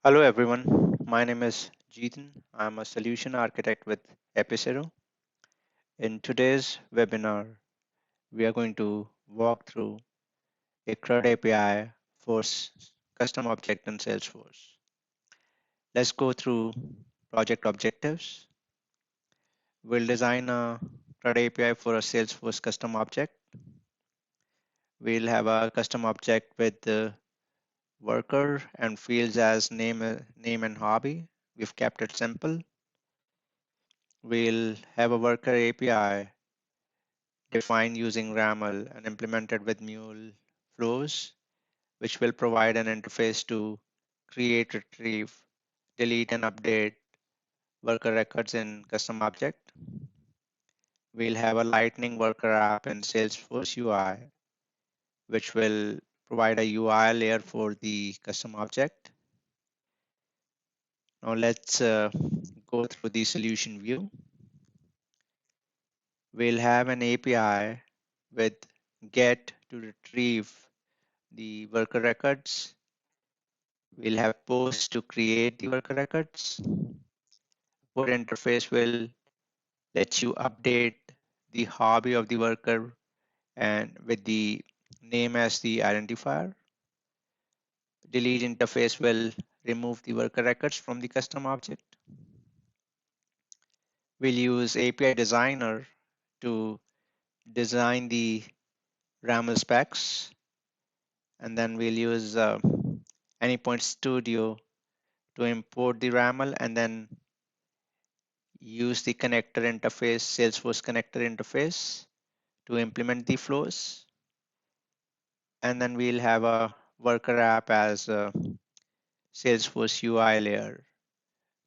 Hello everyone, my name is Jeetan. I'm a solution architect with Epicero. In today's webinar, we are going to walk through a CRUD API for custom object in Salesforce. Let's go through project objectives. We'll design a CRUD API for a Salesforce custom object. We'll have a custom object with the worker and fields as name and hobby. We've kept it simple. We'll have a worker API defined using RAML and implemented with mule flows, which will provide an interface to create, retrieve, delete, and update worker records in custom object. We'll have a Lightning worker app in Salesforce UI, which will provide a UI layer for the custom object. Now let's go through the solution view. We'll have an API with get to retrieve the worker records. We'll have post to create the worker records. Put interface will let you update the hobby of the worker and with the name as the identifier. Delete interface will remove the worker records from the custom object. We'll use API designer to design the RAML specs, and then we'll use Anypoint Studio to import the RAML and then use the connector interface, Salesforce connector interface to implement the flows. And then we'll have a worker app as a Salesforce UI layer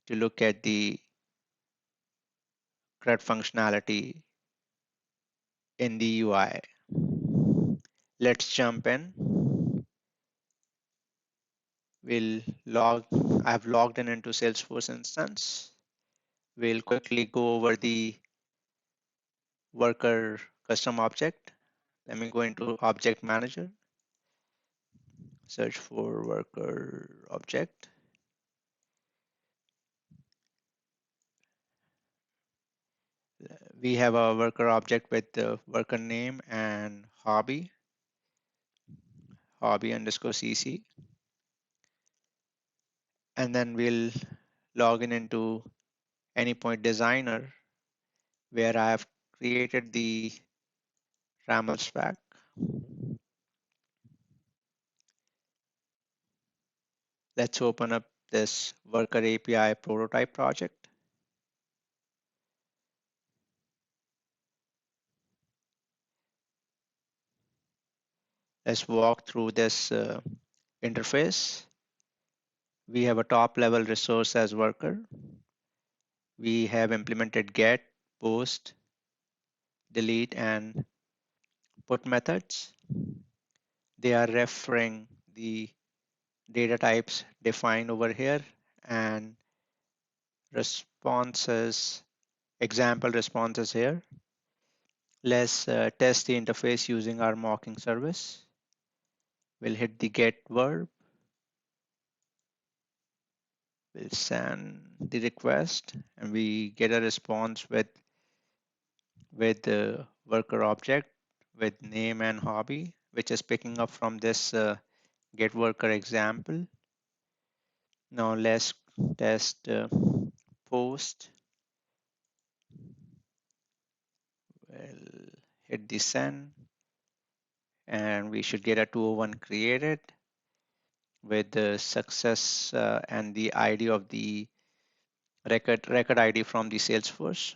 to look at the CRUD functionality in the UI. Let's jump in. I've logged in into Salesforce instance. We'll quickly go over the worker custom object. Let me go into object manager, search for worker object. We have a worker object with the worker name and hobby underscore cc, and then we'll log in into Anypoint designer where I have created the RAML spec. Let's open up this worker API prototype project. Let's walk through this interface. We have a top level resource as worker. We have implemented get, post, delete, and put methods. They are referring the data types defined over here and responses, example responses here. Let's test the interface using our mocking service. We'll hit the get verb. We'll send the request and we get a response with the worker object with name and hobby, which is picking up from this get worker example. Now let's test post. We'll hit the send and we should get a 201 created with the success and the ID of the record ID from the Salesforce.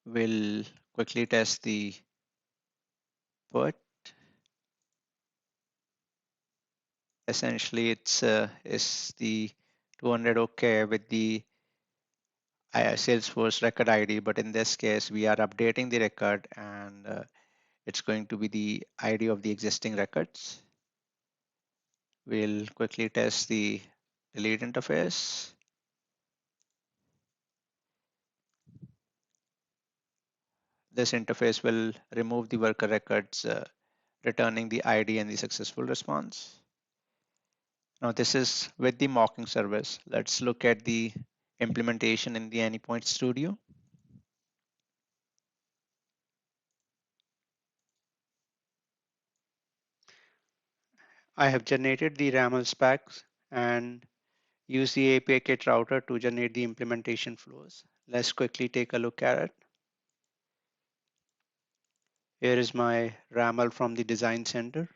We'll quickly test the put. Essentially, it's is the 200 okay with the Salesforce record ID, but in this case, we are updating the record and it's going to be the ID of the existing records. We'll quickly test the delete interface. This interface will remove the worker records, returning the ID and the successful response. Now this is with the mocking service. Let's look at the implementation in the Anypoint Studio. I have generated the YAML specs and use the API Kit router to generate the implementation flows. Let's quickly take a look at it. Here is my YAML from the design center.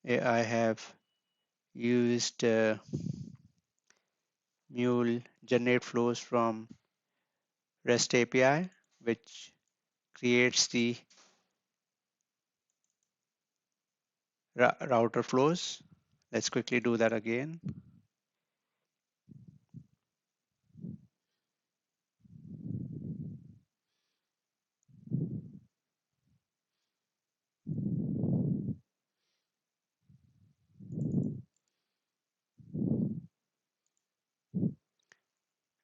I have used Mule generate flows from REST API, which creates the router flows. Let's quickly do that again.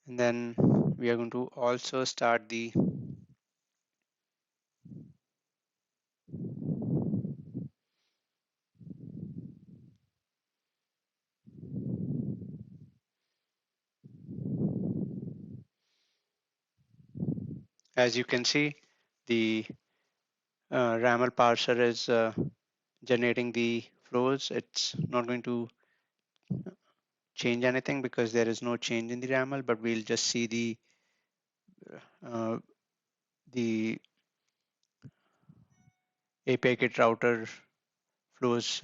And then we are going to also start the as you can see, the YAML parser is generating the flows. It's not going to change anything because there is no change in the YAML, but we'll just see uh, the API Kit router flows.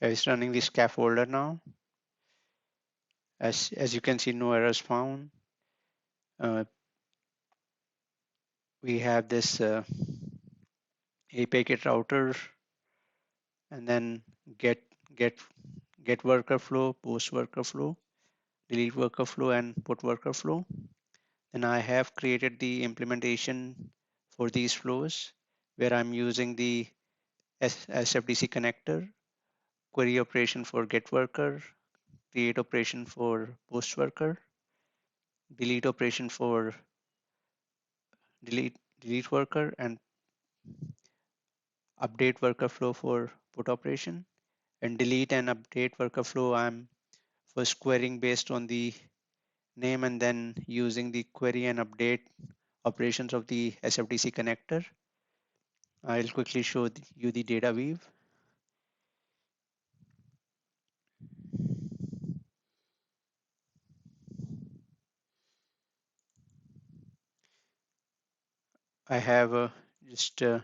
It's running the scaffolder now. As you can see, no errors found. Uh, we have this API Kit router, and then get get get worker flow, post worker flow, delete worker flow, and put worker flow. And I have created the implementation for these flows where I'm using the SFDC connector, query operation for get worker, create operation for post worker, delete operation for delete worker, and update worker flow for put operation. And delete and update worker flow, I'm first querying based on the name and then using the query and update operations of the SFDC connector. I'll quickly show you the data weave. I have just uh,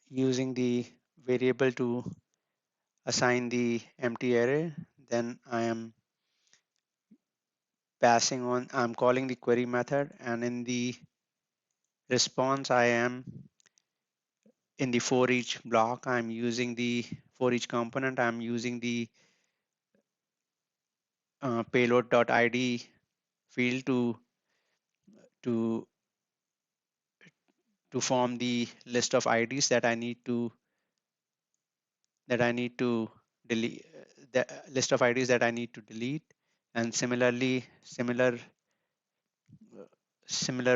using the variable to assign the empty array. Then I'm calling the query method, and in the response, I am in the for each block, I'm using the for each component, I'm using the payload.id field to to form the list of IDs that I need to delete, the list of IDs that I need to delete. And similarly, similar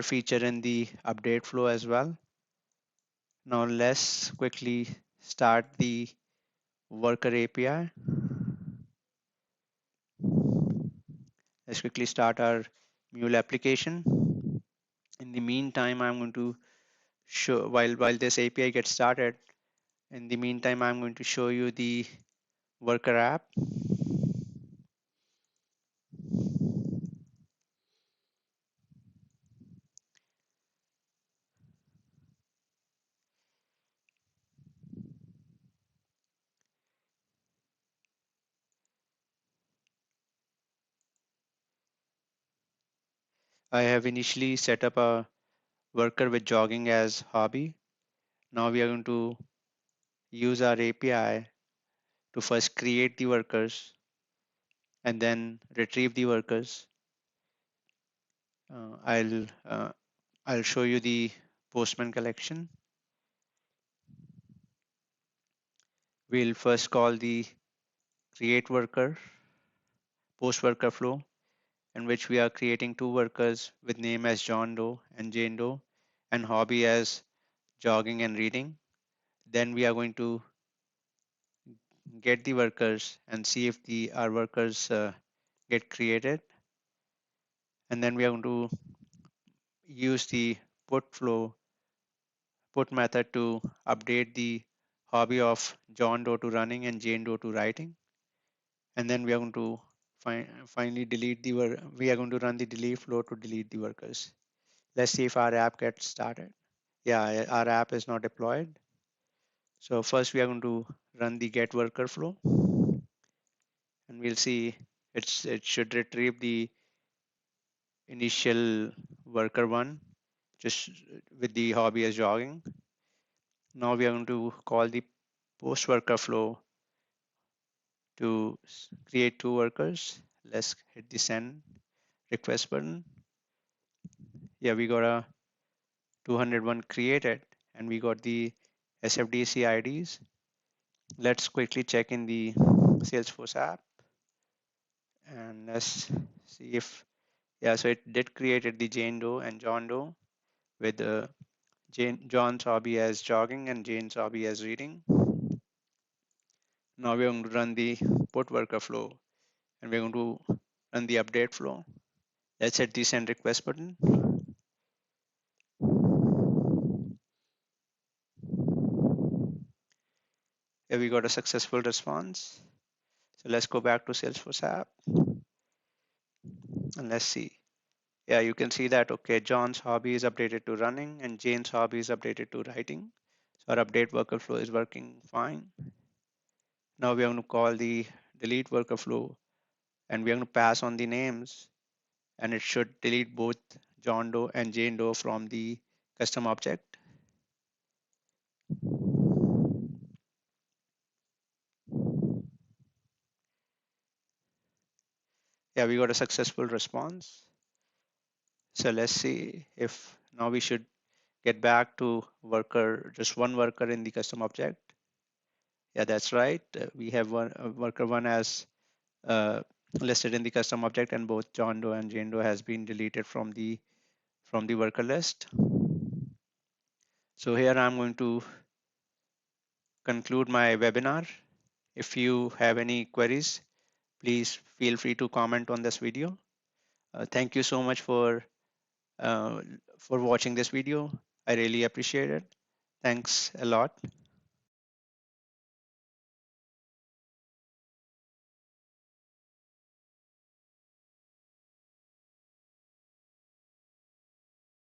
feature in the update flow as well. Now let's quickly start the worker API. Let's quickly start our Mule application. In the meantime, I'm going to show, while this API gets started, in the meantime, I'm going to show you the worker app. I have initially set up a worker with jogging as hobby. Now we are going to use our API to first create the workers and then retrieve the workers. I'll show you the Postman collection. We'll first call the create worker post worker flow, in which we are creating two workers with name as John Doe and Jane Doe and hobby as jogging and reading. Then we are going to get the workers and see if the our workers get created, and then we are going to use the put method to update the hobby of John Doe to running and Jane Doe to writing, and then we are going to finally delete we are going to run the delete flow to delete the workers. Let's see if our app gets started. Yeah, our app is not deployed. So first we are going to run the get worker flow, and we'll see it should retrieve the initial worker one just with the hobby as jogging. Now we are going to call the post worker flow to create two workers. Let's hit the send request button. Yeah, we got a 201 created and we got the SFDC IDs. Let's quickly check in the Salesforce app and let's see if, yeah, so it did created the Jane Doe and John Doe with John's hobby as jogging and Jane's hobby as reading. Now we're going to run the put worker flow and we're going to run the update flow. Let's hit the send request button. Here we got a successful response. So let's go back to Salesforce app and let's see. Yeah, you can see that, okay, John's hobby is updated to running and Jane's hobby is updated to writing. So our update worker flow is working fine. Now we are going to call the delete worker flow and we are going to pass on the names and it should delete both John Doe and Jane Doe from the custom object. Yeah, we got a successful response. So let's see if now we should get back to worker, just one worker in the custom object. Yeah, that's right. We have one worker one as listed in the custom object, and both John Doe and Jane Doe has been deleted from the worker list. So here I'm going to conclude my webinar. If you have any queries, please feel free to comment on this video. Thank you so much uh, for watching this video. I really appreciate it. Thanks a lot.